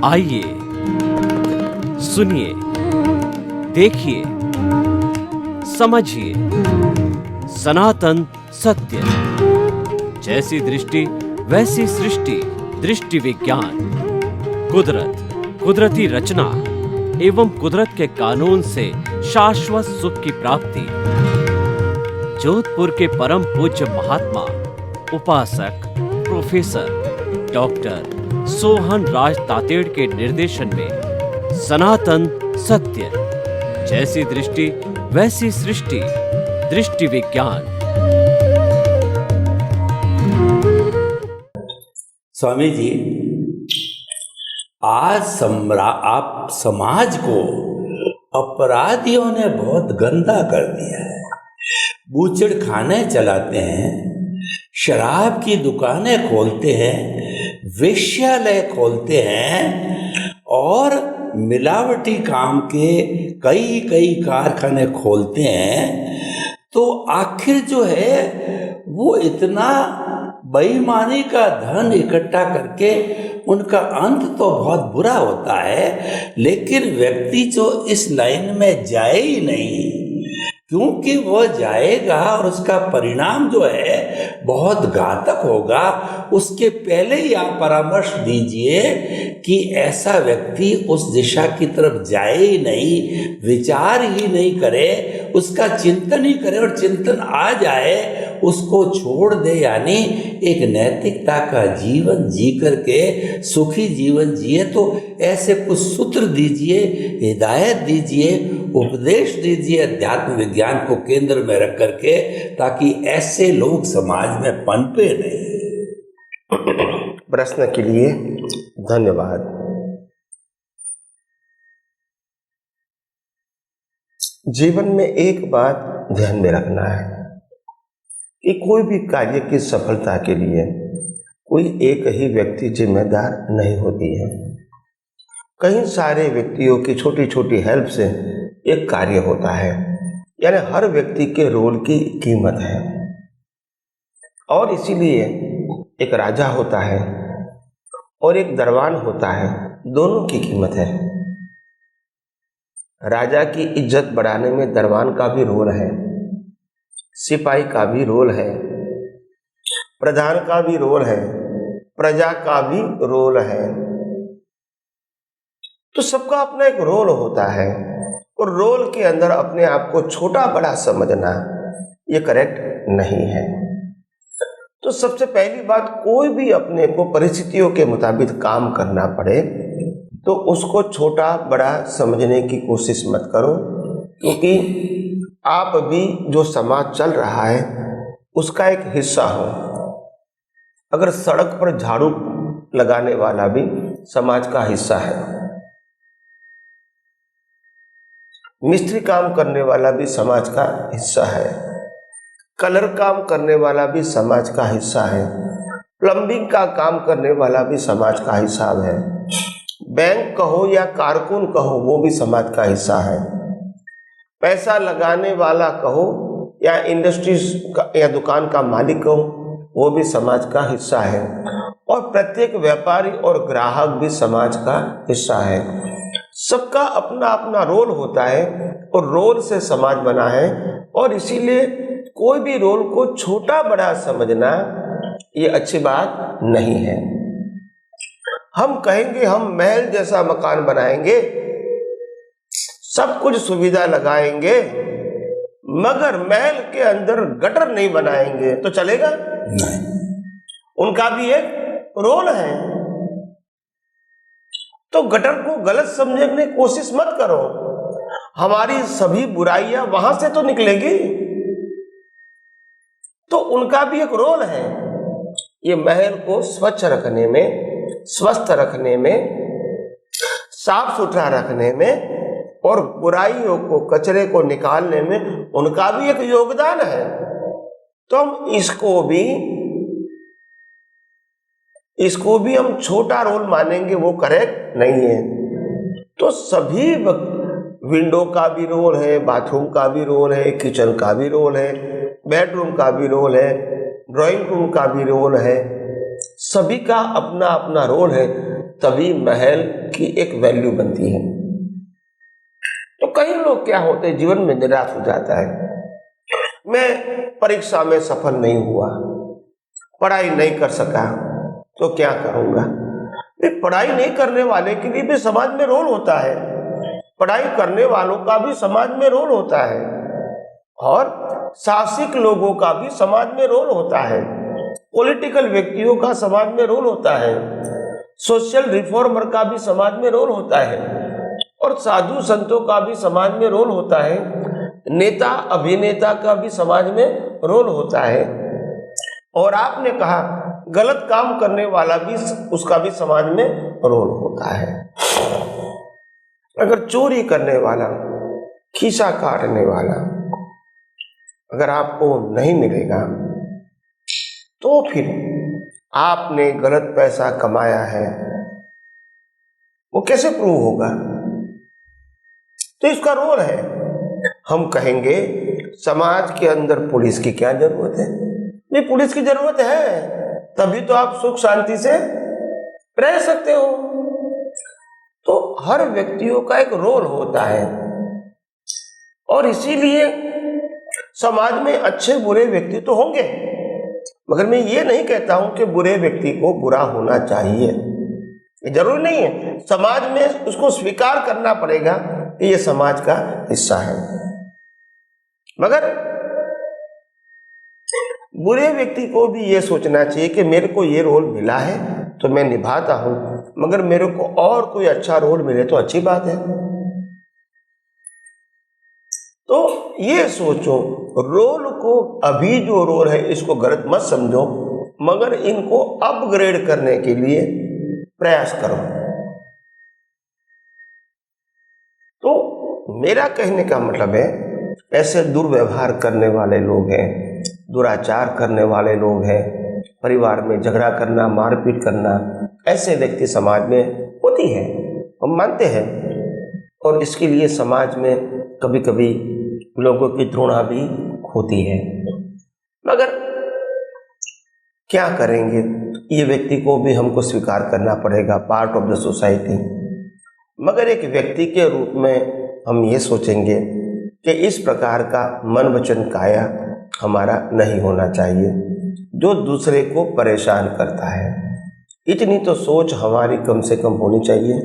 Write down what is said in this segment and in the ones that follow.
आइए, सुनिए, देखिए, समझिए सनातन सत्य। जैसी दृष्टि वैसी सृष्टि, दृष्टि विज्ञान। कुदरत, कुदरती रचना एवं कुदरत के कानून से शाश्वत सुख की प्राप्ति। जोधपुर के परम पूज्य महात्मा उपासक प्रोफेसर डॉक्टर सोहन राज तातेड़ के निर्देशन में सनातन सत्य। जैसी दृष्टि वैसी सृष्टि, दृष्टि विज्ञान। स्वामी जी, आज आप समाज को अपराधियों ने बहुत गंदा कर दिया है। बूचड़ खाने चलाते हैं, शराब की दुकानें खोलते हैं, वेश्यालय खोलते हैं और मिलावटी काम के कई कारखाने खोलते हैं। तो आखिर जो है वो इतना बेईमानी का धन इकट्ठा करके उनका अंत तो बहुत बुरा होता है, लेकिन व्यक्ति जो इस लाइन में जाए ही नहीं, क्योंकि वह जाएगा और उसका परिणाम जो है बहुत घातक होगा। उसके पहले ही आप परामर्श दीजिए कि ऐसा व्यक्ति उस दिशा की तरफ जाए ही नहीं, विचार ही नहीं करे, उसका चिंतन ही करे, और चिंतन आ जाए उसको छोड़ दे। यानी एक नैतिकता का जीवन जी करके सुखी जीवन जिए। तो ऐसे कुछ सूत्र दीजिए, हिदायत दीजिए, उपदेश दीजिए अध्यात्म विज्ञान को केंद्र में रख करके, ताकि ऐसे लोग समाज में पनपे नहीं। प्रश्न के लिए धन्यवाद। जीवन में एक बात ध्यान में रखना है कि कोई भी कार्य की सफलता के लिए कोई एक ही व्यक्ति जिम्मेदार नहीं होती है। कई सारे व्यक्तियों की छोटी छोटी हेल्प से एक कार्य होता है। यानी हर व्यक्ति के रोल की कीमत है, और इसीलिए एक राजा होता है और एक दरबान होता है, दोनों की कीमत है। राजा की इज्जत बढ़ाने में दरबान का भी रोल है, सिपाही का भी रोल है, प्रधान का भी रोल है, प्रजा का भी रोल है। तो सबका अपना एक रोल होता है, और रोल के अंदर अपने आप को छोटा बड़ा समझना ये करेक्ट नहीं है। तो सबसे पहली बात, कोई भी अपने को परिस्थितियों के मुताबिक काम करना पड़े तो उसको छोटा बड़ा समझने की कोशिश मत करो, क्योंकि आप भी जो समाज चल रहा है उसका एक हिस्सा हो। अगर सड़क पर झाड़ू लगाने वाला भी समाज का हिस्सा है, मिस्त्री काम करने वाला भी समाज का हिस्सा है, कलर काम करने वाला भी समाज का हिस्सा है, प्लम्बिंग का काम करने वाला भी समाज का हिस्सा है, बैंक कहो या कारकुन कहो वो भी समाज का हिस्सा है, पैसा लगाने वाला कहो या इंडस्ट्रीज या दुकान का मालिक कहो वो भी समाज का हिस्सा है, और प्रत्येक व्यापारी और ग्राहक भी समाज का हिस्सा है। सबका अपना अपना रोल होता है और रोल से समाज बना है, और इसीलिए कोई भी रोल को छोटा बड़ा समझना ये अच्छी बात नहीं है। हम कहेंगे हम महल जैसा मकान बनाएंगे, सब कुछ सुविधा लगाएंगे, मगर महल के अंदर गटर नहीं बनाएंगे तो चलेगा? नहीं। उनका भी एक रोल है। तो गटर को गलत समझने की कोशिश मत करो। हमारी सभी बुराइयां वहां से तो निकलेगी, तो उनका भी एक रोल है। ये महल को स्वच्छ रखने में, स्वस्थ रखने में, साफ सुथरा रखने में और बुराइयों को, कचरे को निकालने में उनका भी एक योगदान है। तो हम इसको भी हम छोटा रोल मानेंगे, वो करेक्ट नहीं है। तो सभी विंडो का भी रोल है, बाथरूम का भी रोल है, किचन का भी रोल है, बेडरूम का भी रोल है, ड्राइंग रूम का भी रोल है, सभी का अपना अपना रोल है। तभी महल की एक वैल्यू बनती है। तो कई लोग क्या होते हैं, जीवन में निराश हो जाता है। मैं परीक्षा में सफल नहीं हुआ, पढ़ाई नहीं कर सका, तो क्या करूँगा। पढ़ाई नहीं करने वाले के लिए भी समाज में रोल होता है, पढ़ाई करने वालों का भी समाज में रोल होता है, और साहसिक लोगों का भी समाज में रोल होता है, पॉलिटिकल व्यक्तियों का समाज में रोल होता है, सोशल रिफॉर्मर का भी समाज में रोल होता है, और साधु संतों का भी समाज में रोल होता है, नेता अभिनेता का भी समाज में रोल होता है। और आपने कहा गलत काम करने वाला भी, उसका भी समाज में रोल होता है। अगर चोरी करने वाला, खीसा काटने वाला अगर आपको नहीं मिलेगा, तो फिर आपने गलत पैसा कमाया है, वो कैसे प्रूव होगा। तो इसका रोल है। हम कहेंगे समाज के अंदर पुलिस की क्या जरूरत है। नहीं, पुलिस की जरूरत है, तभी तो आप सुख शांति से रह सकते हो। तो हर व्यक्तियों का एक रोल होता है, और इसीलिए समाज में अच्छे बुरे व्यक्ति तो होंगे, मगर मैं ये नहीं कहता हूं कि बुरे व्यक्ति को बुरा होना चाहिए, ये जरूरी नहीं है। समाज में उसको स्वीकार करना पड़ेगा कि ये समाज का हिस्सा है। मगर बुरे व्यक्ति को भी ये सोचना चाहिए कि मेरे को ये रोल मिला है तो मैं निभाता हूं, मगर मेरे को और कोई अच्छा रोल मिले तो अच्छी बात है। तो ये सोचो, रोल को, अभी जो रोल है इसको गलत मत समझो, मगर इनको अपग्रेड करने के लिए प्रयास करो। तो मेरा कहने का मतलब है, ऐसे दुर्व्यवहार करने वाले लोग हैं, दुराचार करने वाले लोग हैं, परिवार में झगड़ा करना, मारपीट करना, ऐसे व्यक्ति समाज में होती है, हम मानते हैं। और इसके लिए समाज में कभी कभी लोगों की घृणा भी होती है, मगर क्या करेंगे, ये व्यक्ति को भी हमको स्वीकार करना पड़ेगा, पार्ट ऑफ द सोसाइटी। मगर एक व्यक्ति के रूप में हम ये सोचेंगे कि इस प्रकार का मन वचन काया हमारा नहीं होना चाहिए जो दूसरे को परेशान करता है। इतनी तो सोच हमारी कम से कम होनी चाहिए,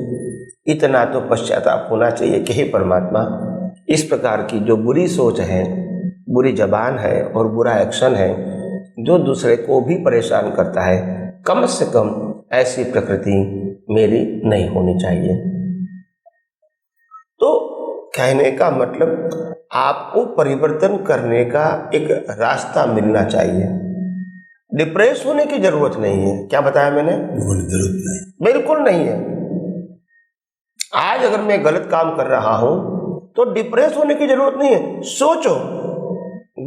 इतना तो पश्चाताप होना चाहिए कि हे परमात्मा, इस प्रकार की जो बुरी सोच है, बुरी जबान है और बुरा एक्शन है जो दूसरे को भी परेशान करता है, कम से कम ऐसी प्रकृति मेरी नहीं होनी चाहिए। तो कहने का मतलब, आपको परिवर्तन करने का एक रास्ता मिलना चाहिए। डिप्रेस होने की जरूरत नहीं है। क्या बताया मैंने? जरूरत नहीं, बिल्कुल नहीं है। आज अगर मैं गलत काम कर रहा हूं तो डिप्रेस होने की जरूरत नहीं है। सोचो,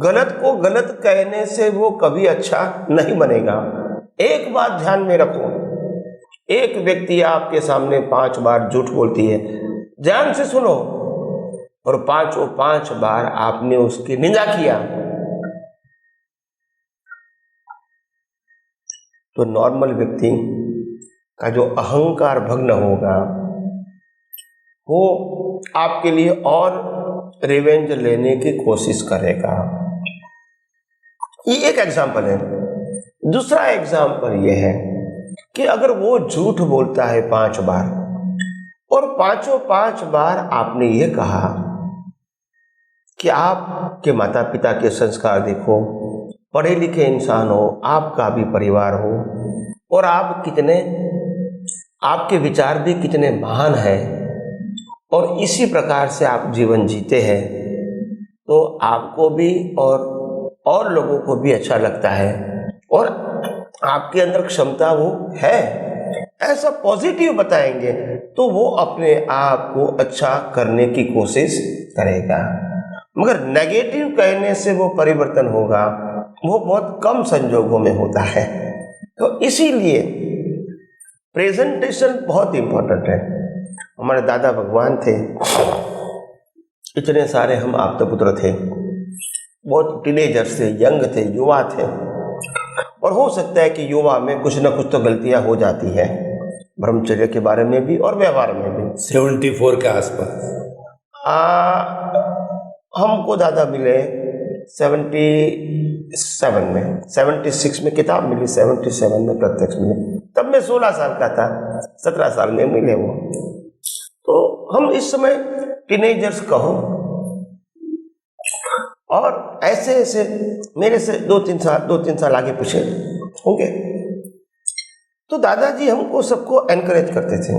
गलत को गलत कहने से वो कभी अच्छा नहीं बनेगा। एक बात ध्यान में रखो, एक व्यक्ति आपके सामने 5 बार झूठ बोलती है, ध्यान से सुनो, और 5 बार आपने उसकी निंदा किया, तो नॉर्मल व्यक्ति का जो अहंकार भंग होगा, वो आपके लिए और रिवेंज लेने की कोशिश करेगा। ये एक एग्जाम्पल है। दूसरा एग्जाम्पल ये है कि अगर वो झूठ बोलता है 5 बार, और 5 बार आपने ये कहा कि आपके माता पिता के संस्कार देखो, पढ़े लिखे इंसान हो, आपका भी परिवार हो, और आप कितने, आपके विचार भी कितने महान हैं, और इसी प्रकार से आप जीवन जीते हैं, तो आपको भी और लोगों को भी अच्छा लगता है, और आपके अंदर क्षमता वो है, ऐसा पॉजिटिव बताएंगे तो वो अपने आप को अच्छा करने की कोशिश करेगा। मगर नेगेटिव कहने से वो परिवर्तन होगा, वो बहुत कम संजोगों में होता है। तो इसीलिए प्रेजेंटेशन बहुत इंपॉर्टेंट है। हमारे दादा भगवान थे, इतने सारे हम आप्तपुत्र थे, बहुत टीनेजर थे, यंग थे, युवा थे, और हो सकता है कि युवा में कुछ न कुछ तो गलतियां हो जाती है, ब्रह्मचर्य के बारे में भी और व्यवहार में भी। 74 के आसपास। हमको दादा मिले 77 में, 76 में किताब मिली, 77 में प्रत्यक्ष मिले। तब मैं 16 साल का था, 17 साल में मिले वो। तो हम इस समय टीनेजर्स कहो, और ऐसे ऐसे मेरे से 2-3 साल आगे पीछे होंगे। तो दादाजी हमको सबको एनकरेज करते थे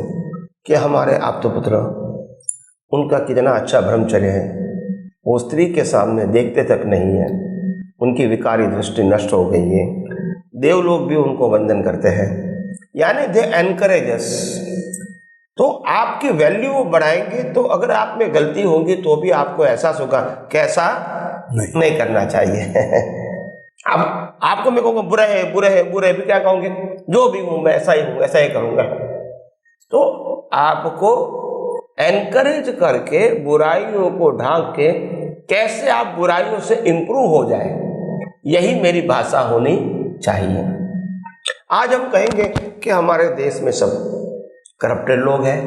कि हमारे आप्तपुत्र, उनका कितना अच्छा ब्रह्मचर्य है, वो स्त्री के सामने देखते तक नहीं है, उनकी विकारी दृष्टि नष्ट हो गई है, देवलोग भी उनको वंदन करते हैं, यानी दे एनकरेज अस। तो आपकी वैल्यू बढ़ाएंगे। तो अगर आप में गलती होगी तो भी आपको एहसास होगा कैसा नहीं करना चाहिए। अब आपको मैं कहूँगा बुरा है, बुरा है, बुरा है, भी क्या कहूँगे, जो भी हूँ मैं ऐसा ही हूँ, ऐसा ही करूँगा। तो आपको एनकरेज करके बुराइयों को ढांक के कैसे आप बुराइयों से इंप्रूव हो जाए, यही मेरी भाषा होनी चाहिए। आज हम कहेंगे कि हमारे देश में सब करप्टेड लोग हैं,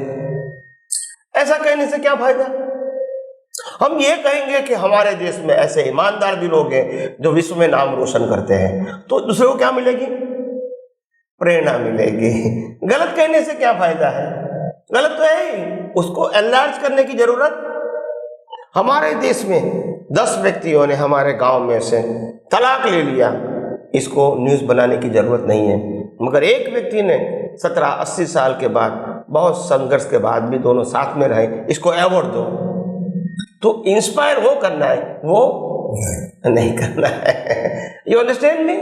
ऐसा कहने से क्या फायदा। हम ये कहेंगे कि हमारे देश में ऐसे ईमानदार भी लोग हैं जो विश्व में नाम रोशन करते हैं, तो दूसरे को क्या मिलेगी, प्रेरणा मिलेगी। गलत कहने से क्या फायदा है, गलत तो है ही, उसको एनलार्ज करने की जरूरत। हमारे देश में 10 व्यक्तियों ने हमारे गांव में से तलाक ले लिया, इसको न्यूज़ बनाने की जरूरत नहीं है। मगर एक व्यक्ति ने 70-80 साल के बाद, बहुत संघर्ष के बाद भी दोनों साथ में रहे, इसको अवार्ड दो। तो इंस्पायर वो करना है, वो नहीं करना है। You understand me?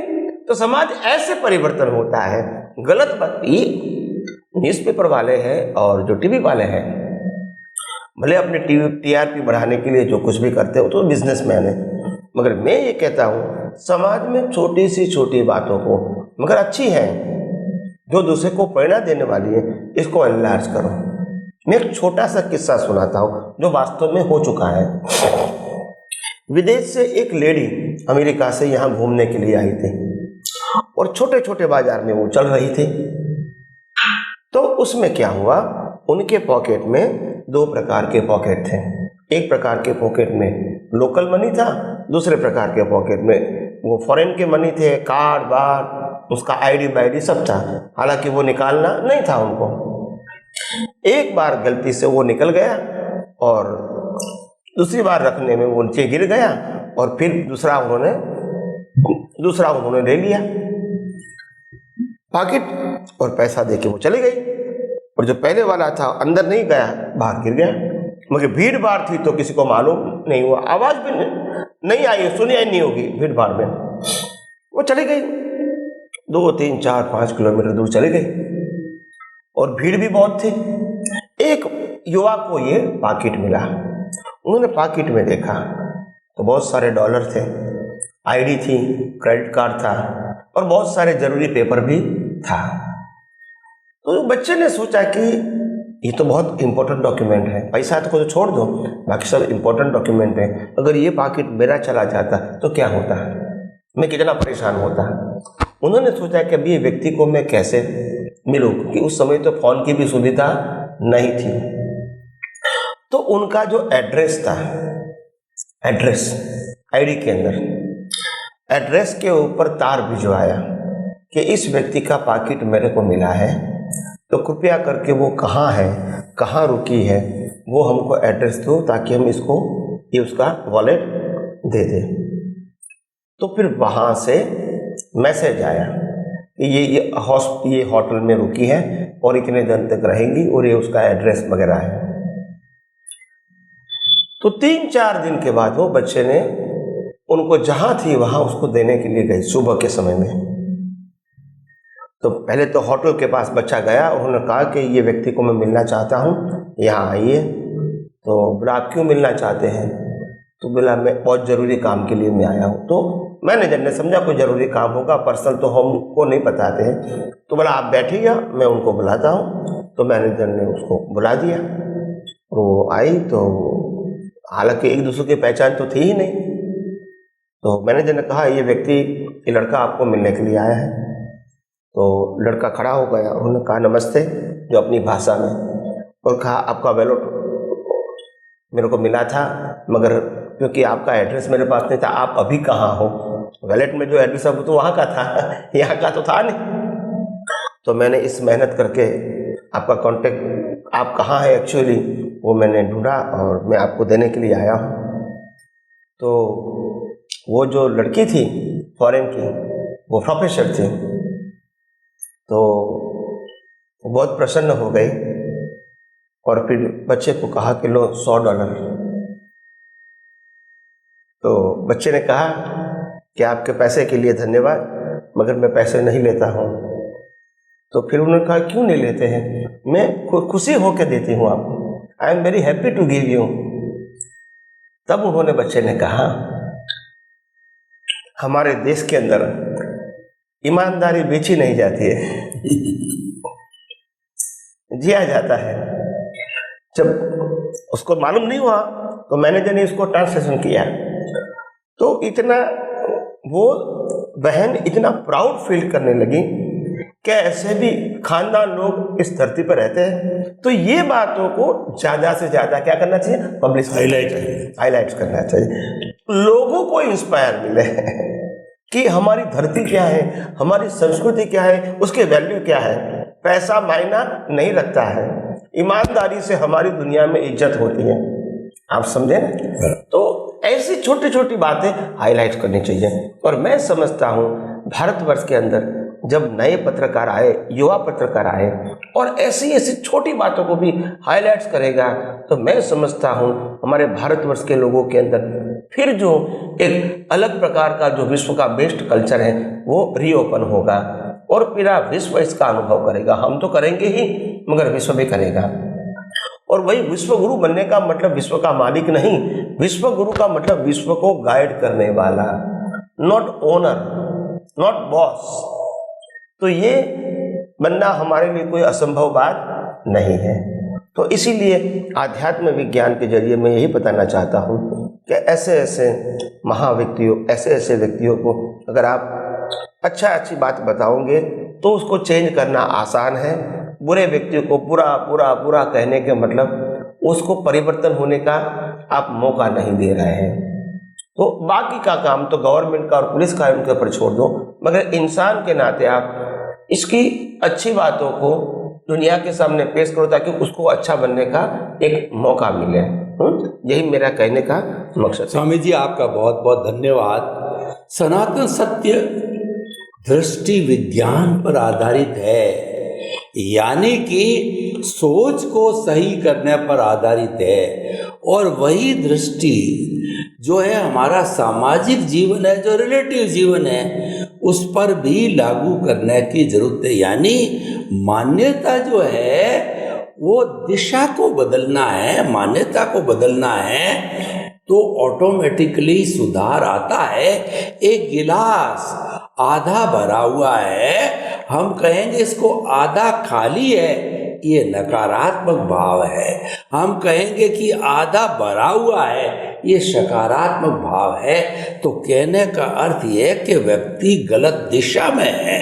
तो समाज ऐसे परिवर्तन होता है। गलत बात, ये न्यूज़पेपर वाले हैं और जो टीवी वाले हैं, भले अपने टीआरपी बढ़ाने के लिए जो कुछ भी करते हो तो बिजनेसमैन है, मगर मैं ये कहता हूँ समाज में छोटी सी छोटी बातों को, मगर अच्छी है, जो दूसरे को प्रेरणा देने वाली है, इसको एनलार्ज करो। मैं एक छोटा सा किस्सा सुनाता हूँ जो वास्तव में हो चुका है। विदेश से एक लेडी अमेरिका से यहाँ घूमने के लिए आई थी और छोटे छोटे बाजार में वो चल रही थी। तो उसमें क्या हुआ, उनके पॉकेट में 2 प्रकार के पॉकेट थे। एक प्रकार के पॉकेट में लोकल मनी था, दूसरे प्रकार के पॉकेट में वो फॉरेन के मनी थे, कार्ड बार, उसका आईडी बाईडी सब था। हालांकि वो निकालना नहीं था उनको। एक बार गलती से वो निकल गया और दूसरी बार रखने में वो नीचे गिर गया और फिर दूसरा उन्होंने ले लिया पॉकेट और पैसा देके वो चली गई। और जो पहले वाला था अंदर नहीं गया, बाहर गिर गया। मगर भीड़ भाड़ थी तो किसी को मालूम नहीं हुआ, आवाज भी नहीं आई, सुनी नहीं होगी भीड़ भाड़ में। वो चली गई, 2, 3, 4, 5 किलोमीटर दूर चली गई और भीड़ भी बहुत थी। एक युवा को ये पॉकेट मिला, उन्होंने पॉकेट में देखा तो बहुत सारे डॉलर थे, आईडी थी, क्रेडिट कार्ड था और बहुत सारे जरूरी पेपर भी था। तो बच्चे ने सोचा कि ये तो बहुत इंपॉर्टेंट डॉक्यूमेंट है, पैसा तो छोड़ दो, बाकी सब इंपॉर्टेंट डॉक्यूमेंट है, अगर ये पॉकेट मेरा चला जाता तो क्या होता, मैं कितना परेशान होता। उन्होंने सोचा कि अभी ये व्यक्ति को मैं कैसे मिलूं, क्योंकि उस समय तो फोन की भी सुविधा नहीं थी। तो उनका जो एड्रेस था, एड्रेस आईडी के अंदर, एड्रेस के ऊपर तार भिजवाया कि इस व्यक्ति का पॉकेट मेरे को मिला है, तो कृपया करके वो कहाँ है, कहाँ रुकी है, वो हमको एड्रेस दो ताकि हम इसको, ये उसका वॉलेट दे दें। तो फिर वहाँ से मैसेज आया कि ये होटल में रुकी है और इतने दिन तक रहेंगी और ये उसका एड्रेस वगैरह है। तो 3-4 दिन के बाद वो बच्चे ने उनको जहाँ थी वहाँ उसको देने के लिए गई सुबह के समय में। तो पहले तो होटल के पास बच्चा गया, उन्होंने कहा कि ये व्यक्ति को मैं मिलना चाहता हूँ, यहाँ आइए। तो बोला आप क्यों मिलना चाहते हैं? तो बोला मैं बहुत ज़रूरी काम के लिए मैं आया हूँ। तो मैनेजर ने समझा कोई ज़रूरी काम होगा, पर्सनल तो हमको नहीं बताते हैं। तो बोला आप बैठिए, मैं उनको बुलाता हूँ। तो मैनेजर ने उसको बुला दिया, वो आई। तो हालांकि एक दूसरे की पहचान तो थी ही नहीं। तो मैनेजर ने कहा ये व्यक्ति, ये लड़का आपको मिलने के लिए आया है। तो लड़का खड़ा हो गया, उन्होंने कहा नमस्ते, जो अपनी भाषा में, और कहा आपका बैलेट मेरे को मिला था, मगर क्योंकि आपका एड्रेस मेरे पास नहीं था, आप अभी कहाँ हो? वैलेट में जो एड्रेस है वो तो वहाँ का था, यहाँ का तो था नहीं। तो मैंने इस मेहनत करके आपका कांटेक्ट, आप कहाँ है एक्चुअली, वो मैंने ढूंढा और मैं आपको देने के लिए आया हूँ। तो वो जो लड़की थी फॉरेन की, वो प्रोफेसर थी, तो वो बहुत प्रसन्न हो गई और फिर बच्चे को कहा कि लो $100। तो बच्चे ने कहा कि आपके पैसे के लिए धन्यवाद, मगर मैं पैसे नहीं लेता हूँ। तो फिर उन्होंने कहा क्यों नहीं लेते हैं, मैं खुशी होकर देती हूँ आपको, I am very happy to give you. तब उन्होंने, बच्चे ने कहा हमारे देश के अंदर ईमानदारी बेची नहीं जाती है, जिया जाता है। जब उसको मालूम नहीं हुआ तो मैनेजर ने इसको ट्रांसलेशन किया, तो इतना वो बहन इतना प्राउड फील करने लगी कि ऐसे भी खानदान लोग इस धरती पर रहते हैं। तो ये बातों को ज़्यादा से ज़्यादा क्या करना चाहिए, पब्लिश हाईलाइट करना चाहिए, लोगों को इंस्पायर मिले कि हमारी धरती क्या है, हमारी संस्कृति क्या है, उसके वैल्यू क्या है। पैसा मायना नहीं रखता है, ईमानदारी से हमारी दुनिया में इज्जत होती है, आप समझे ना। तो ऐसी छोटी छोटी बातें हाईलाइट करनी चाहिए। और मैं समझता हूँ भारतवर्ष के अंदर जब नए पत्रकार आए, युवा पत्रकार आए, और ऐसी ऐसी छोटी बातों को भी हाईलाइट्स करेगा, तो मैं समझता हूँ हमारे भारतवर्ष के लोगों के अंदर फिर जो एक अलग प्रकार का जो विश्व का बेस्ट कल्चर है वो रीओपन होगा, और पूरा विश्व इसका अनुभव करेगा। हम तो करेंगे ही, मगर विश्व भी करेगा। और वही विश्व गुरु बनने का मतलब विश्व का मालिक नहीं, विश्व गुरु का मतलब विश्व को गाइड करने वाला, नॉट ओनर, नॉट बॉस। तो ये बनना हमारे लिए कोई असंभव बात नहीं है। तो इसीलिए आध्यात्म विज्ञान के जरिए मैं यही बताना चाहता हूँ कि ऐसे ऐसे महाव्यक्तियों, ऐसे ऐसे व्यक्तियों को अगर आप अच्छी बात बताओगे तो उसको चेंज करना आसान है। बुरे व्यक्तियों को बुरा कहने के मतलब उसको परिवर्तन होने का आप मौका नहीं दे रहे हैं। तो बाकी का काम तो गवर्नमेंट का और पुलिस का उनके ऊपर छोड़ दो, मगर इंसान के नाते आप इसकी अच्छी बातों को दुनिया के सामने पेश करो ताकि उसको अच्छा बनने का एक मौका मिले। यही मेरा कहने का मकसद है। स्वामी जी आपका बहुत बहुत धन्यवाद। सनातन सत्य दृष्टि विज्ञान पर आधारित है, यानी कि सोच को सही करने पर आधारित है, और वही दृष्टि जो है हमारा सामाजिक जीवन है, जो रिलेटिव जीवन है, उस पर भी लागू करने की जरूरत है। यानी मान्यता जो है वो दिशा को बदलना है, मान्यता को बदलना है, तो ऑटोमेटिकली सुधार आता है। एक गिलास आधा भरा हुआ है, हम कहेंगे इसको आधा खाली है, ये नकारात्मक भाव है। हम कहेंगे कि आधा भरा हुआ है, ये सकारात्मक भाव है। तो कहने का अर्थ ये है कि व्यक्ति गलत दिशा में है,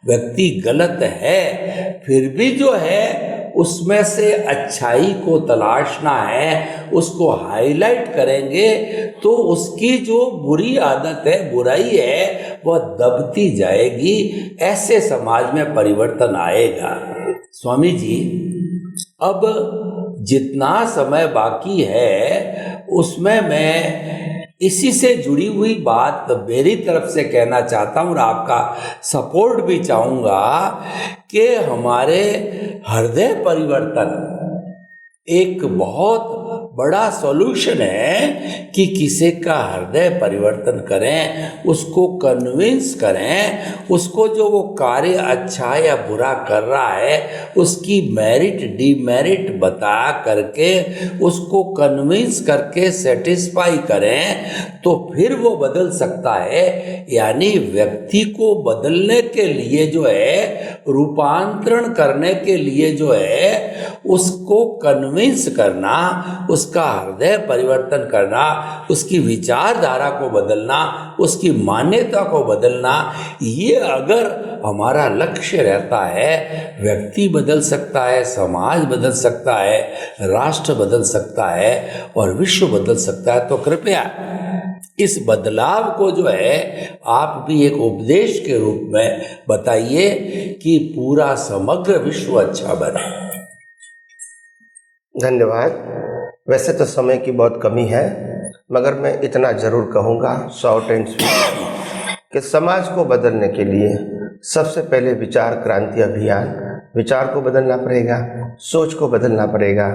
व्यक्ति गलत है, फिर भी जो है उसमें से अच्छाई को तलाशना है, उसको हाईलाइट करेंगे तो उसकी जो बुरी आदत है, बुराई है, वह दबती जाएगी। ऐसे समाज में परिवर्तन आएगा। स्वामी जी, अब जितना समय बाकी है उसमें मैं इसी से जुड़ी हुई बात मेरी तरफ से कहना चाहता हूँ और आपका सपोर्ट भी चाहूँगा कि हमारे हृदय परिवर्तन एक बहुत बड़ा सॉल्यूशन है कि किसी का हृदय परिवर्तन करें, उसको कन्विंस करें, उसको जो वो कार्य अच्छा या बुरा कर रहा है उसकी मेरिट डिमेरिट बता करके उसको कन्विंस करके सेटिस्फाई करें, तो फिर वो बदल सकता है। यानी व्यक्ति को बदलने के लिए जो है, रूपांतरण करने के लिए जो है, उसको कन्विंस करना, उसका हृदय परिवर्तन करना, उसकी विचारधारा को बदलना, उसकी मान्यता मानवीयता को बदलना, ये अगर हमारा लक्ष्य रहता है, व्यक्ति बदल सकता है, समाज बदल सकता है, राष्ट्र बदल सकता है और विश्व बदल सकता है। तो कृपया इस बदलाव को जो है आप भी एक उपदेश के रूप में बताइए कि पूरा समग्र विश्व अच्छा बने। धन्यवाद। वैसे तो समय की बहुत कमी है, मगर मैं इतना जरूर कहूँगा शॉर्ट एंड स्वीट कि समाज को बदलने के लिए सबसे पहले विचार क्रांति अभियान, विचार को बदलना पड़ेगा, सोच को बदलना पड़ेगा,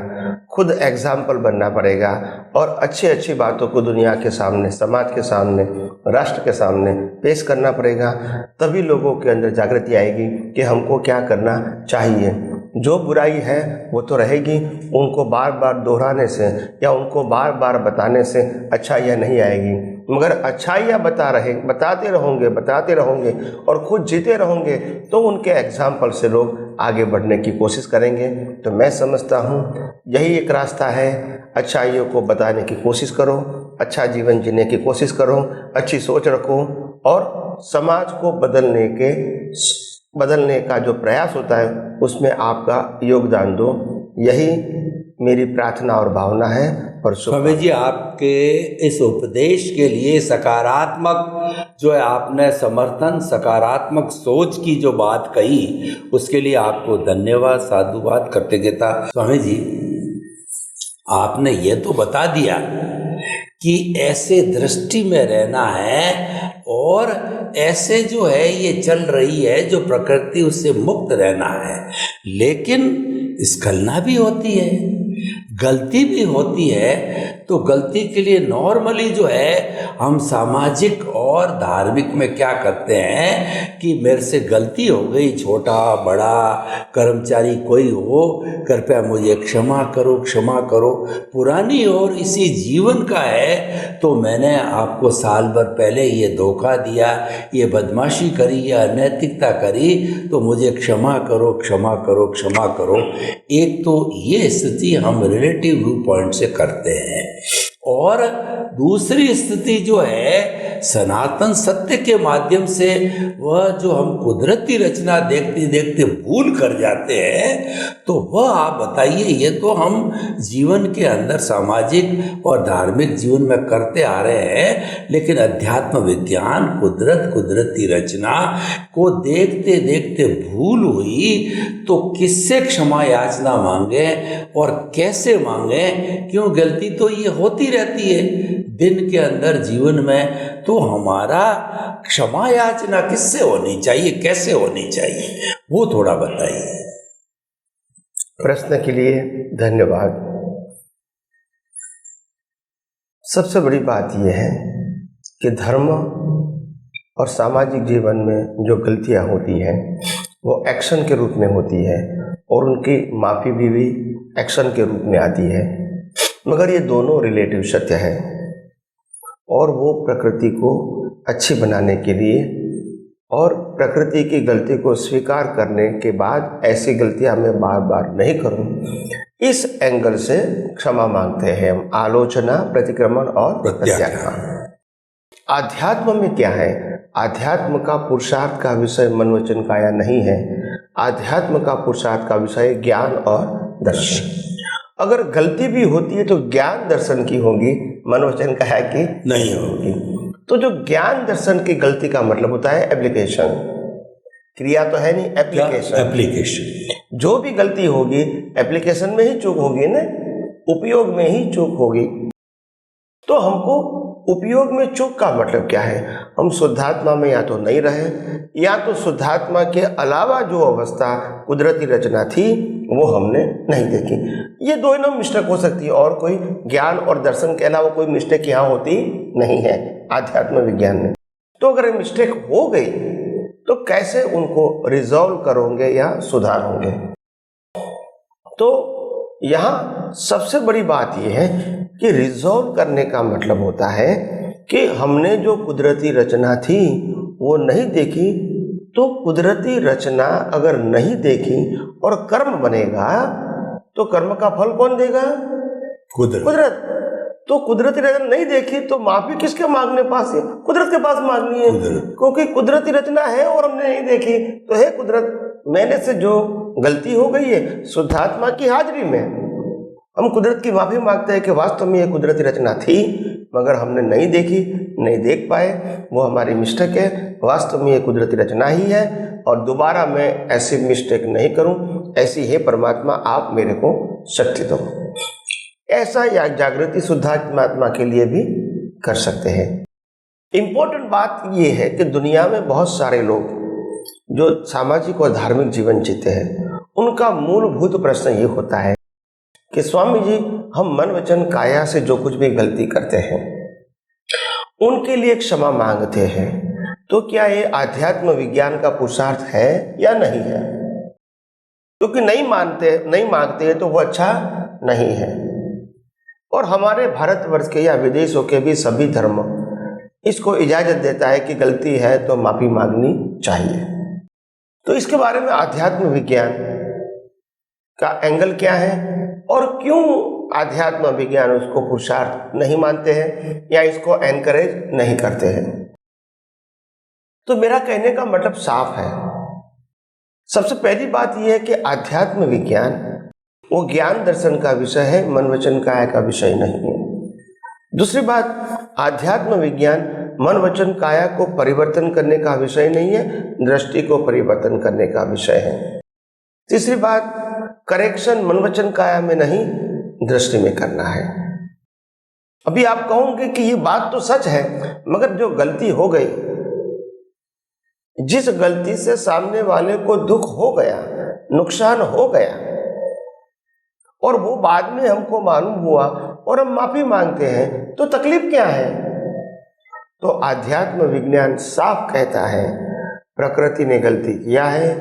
खुद एग्जाम्पल बनना पड़ेगा और अच्छी अच्छी बातों को दुनिया के सामने, समाज के सामने, राष्ट्र के सामने पेश करना पड़ेगा। तभी लोगों के अंदर जागृति आएगी कि हमको क्या करना चाहिए। जो बुराई है वो तो रहेगी, उनको बार बार दोहराने से या उनको बार बार बताने से अच्छाइयाँ नहीं आएगी, मगर अच्छाइयाँ बताते रहोगे और खुद जीते रहोगे तो उनके एग्जाम्पल से लोग आगे बढ़ने की कोशिश करेंगे। तो मैं समझता हूँ यही एक रास्ता है। अच्छाइयों को बताने की कोशिश करो, अच्छा जीवन जीने की कोशिश करो, अच्छी सोच रखो और समाज को बदलने का जो प्रयास होता है उसमें आपका योगदान दो। यही मेरी प्रार्थना और भावना है। और स्वामी जी, आपके इस उपदेश के लिए सकारात्मक जो है आपने समर्थन, सकारात्मक सोच की जो बात कही, उसके लिए आपको धन्यवाद, साधुवाद, कृतज्ञता। स्वामी जी, आपने ये तो बता दिया कि ऐसे दृष्टि में रहना है और ऐसे जो है ये चल रही है जो प्रकृति, उससे मुक्त रहना है। लेकिन स्खलना भी होती है, गलती भी होती है। तो गलती के लिए नॉर्मली जो है हम सामाजिक और धार्मिक में क्या करते हैं कि मेरे से गलती हो गई, छोटा बड़ा कर्मचारी कोई हो, कृपया मुझे क्षमा करो, क्षमा करो। पुरानी और इसी जीवन का है तो मैंने आपको साल भर पहले ये धोखा दिया, ये बदमाशी करी, ये अनैतिकता करी, तो मुझे क्षमा करो, क्षमा करो, क्षमा करो। एक तो ये स्थिति हम रिलेटिव व्यू पॉइंट से करते हैं और दूसरी स्थिति जो है सनातन सत्य के माध्यम से, वह जो हम कुदरती रचना देखते देखते भूल कर जाते हैं, तो वह आप बताइए। ये तो हम जीवन के अंदर सामाजिक और धार्मिक जीवन में करते आ रहे हैं, लेकिन अध्यात्म विज्ञान, कुदरती रचना को देखते देखते भूल हुई तो किससे क्षमा याचना मांगे और कैसे मांगे? क्यों, गलती तो ये होती रहती है दिन के अंदर जीवन में। तो हमारा क्षमा याचना किससे होनी चाहिए, कैसे होनी चाहिए, वो थोड़ा बताइए। प्रश्न के लिए धन्यवाद। सबसे बड़ी बात यह है कि धर्म और सामाजिक जीवन में जो गलतियां होती हैं वो एक्शन के रूप में होती है और उनकी माफ़ी भी एक्शन के रूप में आती है, मगर ये दोनों रिलेटिव सत्य है और वो प्रकृति को अच्छी बनाने के लिए और प्रकृति की गलती को स्वीकार करने के बाद ऐसी गलतियां मैं बार बार नहीं करूं, इस एंगल से क्षमा मांगते हैं हम। आलोचना, प्रतिक्रमण और प्रत्याख्यान। आध्यात्म में क्या है? आध्यात्म का पुरुषार्थ का विषय मन वचन काया नहीं है। आध्यात्म का पुरुषार्थ का विषय ज्ञान और दर्शन। अगर गलती भी होती है तो ज्ञान दर्शन की होगी, मन वचन काया की नहीं होगी। तो जो ज्ञान दर्शन की गलती का मतलब होता है एप्लीकेशन, क्रिया तो है नहीं, एप्लीकेशन। जो भी गलती होगी एप्लीकेशन में ही चूक होगी ना, उपयोग में ही चूक होगी। तो हमको उपयोग में चूक का मतलब क्या है? हम शुद्धात्मा में या तो नहीं रहे, या तो शुद्धात्मा के अलावा जो अवस्था कुदरती रचना थी वो हमने नहीं देखी। ये दोनों मिस्टेक हो सकती है और कोई ज्ञान और दर्शन के अलावा कोई मिस्टेक यहाँ होती नहीं है आध्यात्म विज्ञान में। तो अगर मिस्टेक हो गई तो कैसे उनको रिजॉल्व करोगे या सुधारोगे? तो यहाँ सबसे बड़ी बात यह है कि रिजॉल्व करने का मतलब होता है कि हमने जो कुदरती रचना थी वो नहीं देखी, तो कुदरती रचना अगर नहीं देखी और कर्म बनेगा तो कर्म का फल कौन देगा? कुदरत। तो कुदरती रचना नहीं देखी तो माफी किसके मांगने पास है? कुदरत के पास मांगनी है, क्योंकि कुदरती रचना है और हमने नहीं देखी। तो हे कुदरत, मैंने से जो गलती हो गई है शुद्धात्मा की हाजिरी में हम कुदरत की माफी मांगते हैं कि वास्तव में ये कुदरती रचना थी मगर हमने नहीं देखी, नहीं देख पाए, वो हमारी मिस्टेक है। वास्तव में ये कुदरती रचना ही है और दोबारा मैं ऐसी मिस्टेक नहीं करूं, ऐसी है परमात्मा आप मेरे को शक्ति दो। ऐसा या जागृति शुद्धात्मा के लिए भी कर सकते हैं। इम्पोर्टेंट बात ये है कि दुनिया में बहुत सारे लोग जो सामाजिक और धार्मिक जीवन जीते हैं, उनका मूलभूत प्रश्न ये होता है कि स्वामी जी, हम मन वचन काया से जो कुछ भी गलती करते हैं उनके लिए क्षमा मांगते हैं, तो क्या ये आध्यात्म विज्ञान का पुरुषार्थ है या नहीं है? क्योंकि नहीं मांगते हैं तो वो अच्छा नहीं है। और हमारे भारतवर्ष के या विदेशों के भी सभी धर्म इसको इजाजत देता है कि गलती है तो माफी मांगनी चाहिए। तो इसके बारे में आध्यात्म विज्ञान का एंगल क्या है और क्यों आध्यात्म विज्ञान उसको पुरुषार्थ नहीं मानते हैं या इसको एनकरेज नहीं करते हैं? तो मेरा कहने का मतलब साफ है। सबसे पहली बात यह है कि आध्यात्म विज्ञान वो ज्ञान दर्शन का विषय है, मन वचन काया का विषय नहीं है। दूसरी बात, आध्यात्म विज्ञान मन वचन काया को परिवर्तन करने का विषय नहीं है, दृष्टि को परिवर्तन करने का विषय है। तीसरी बात, करेक्शन मन वचन काया में नहीं, दृष्टि में करना है। अभी आप कहोगे कि ये बात तो सच है, मगर जो गलती हो गई, जिस गलती से सामने वाले को दुख हो गया, नुकसान हो गया और वो बाद में हमको मालूम हुआ और हम माफी मांगते हैं, तो तकलीफ क्या है? तो आध्यात्म विज्ञान साफ कहता है प्रकृति ने गलती किया है,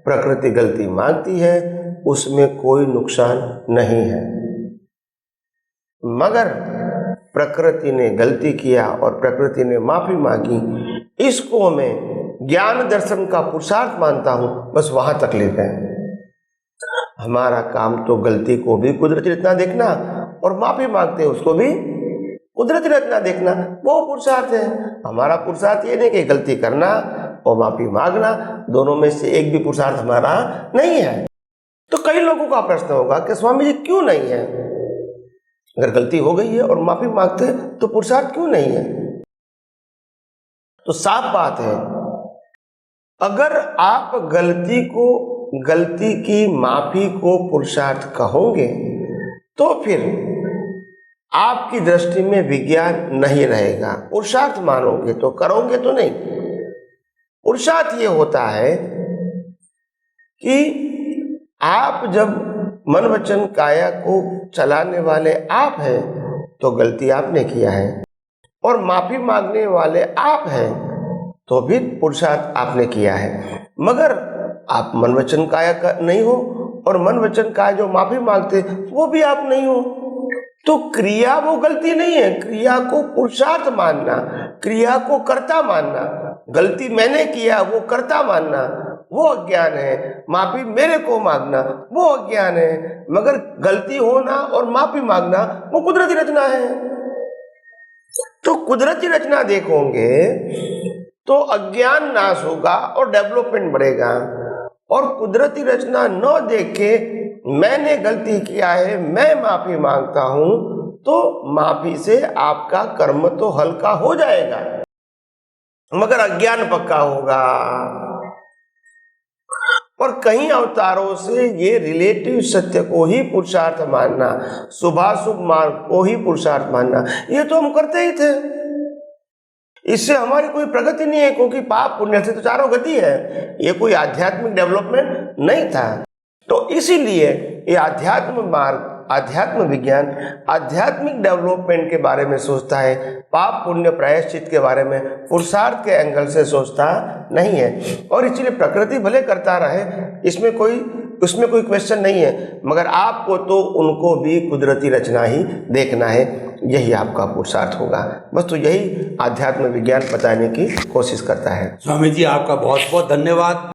प्रकृति गलती मांगती है, उसमें कोई नुकसान नहीं है। मगर प्रकृति ने गलती किया और प्रकृति ने माफी मांगी, इसको मैं ज्ञान दर्शन का पुरुषार्थ मानता हूं, बस वहां तकलीफ है। हमारा काम तो गलती को भी कुदरती रचना देखना और माफी मांगते हैं उसको भी कुदरती रचना देखना, वो पुरुषार्थ है। हमारा पुरुषार्थ ये नहीं कि गलती करना और माफी मांगना, दोनों में से एक भी पुरुषार्थ हमारा नहीं है। तो कई लोगों का प्रश्न होगा कि स्वामी जी क्यों नहीं है? अगर गलती हो गई है और माफी मांगते हैं तो पुरुषार्थ क्यों नहीं है? तो साफ बात है, अगर आप गलती की माफी को पुरुषार्थ कहोगे तो फिर आपकी दृष्टि में विज्ञान नहीं रहेगा। पुरुषार्थ मानोगे तो करोगे तो नहीं। पुरुषार्थ ये होता है कि आप जब मन वचन काया को चलाने वाले आप हैं तो गलती आपने किया है, और माफी मांगने वाले आप हैं तो भी पुरुषार्थ आपने किया है। मगर आप मन वचन काया का नहीं हो और मन वचन काया जो माफी मांगते वो भी आप नहीं हो, तो क्रिया वो गलती नहीं है। क्रिया को पुरुषार्थ मानना, क्रिया को कर्ता मानना, गलती मैंने किया वो कर्ता मानना वो अज्ञान है, माफी मेरे को मांगना वो अज्ञान है। मगर गलती होना और माफी मांगना वो कुदरती रचना है। तो कुदरती रचना देखोगे तो अज्ञान नाश होगा और डेवलपमेंट बढ़ेगा। और कुदरती रचना न देख के मैंने गलती किया है, मैं माफी मांगता हूं, तो माफी से आपका कर्म तो हल्का हो जाएगा, मगर अज्ञान पक्का होगा। और कई अवतारों से ये रिलेटिव सत्य को ही पुरुषार्थ मानना, शुभाशुभ मार्ग को ही पुरुषार्थ मानना, ये तो हम करते ही थे। इससे हमारी कोई प्रगति नहीं है, क्योंकि पाप पुण्य से तो चारों गति है। ये कोई आध्यात्मिक डेवलपमेंट नहीं था। तो इसीलिए ये आध्यात्म मार्ग, आध्यात्म विज्ञान आध्यात्मिक डेवलपमेंट के बारे में सोचता है, पाप पुण्य प्रायश्चित के बारे में पुरुषार्थ के एंगल से सोचता नहीं है। और इसलिए प्रकृति भले करता रहे, उसमें कोई क्वेश्चन नहीं है, मगर आपको तो उनको भी कुदरती रचना ही देखना है, यही आपका पुरुषार्थ होगा। बस तो यही आध्यात्म विज्ञान बताने की कोशिश करता है। स्वामी जी आपका बहुत बहुत धन्यवाद।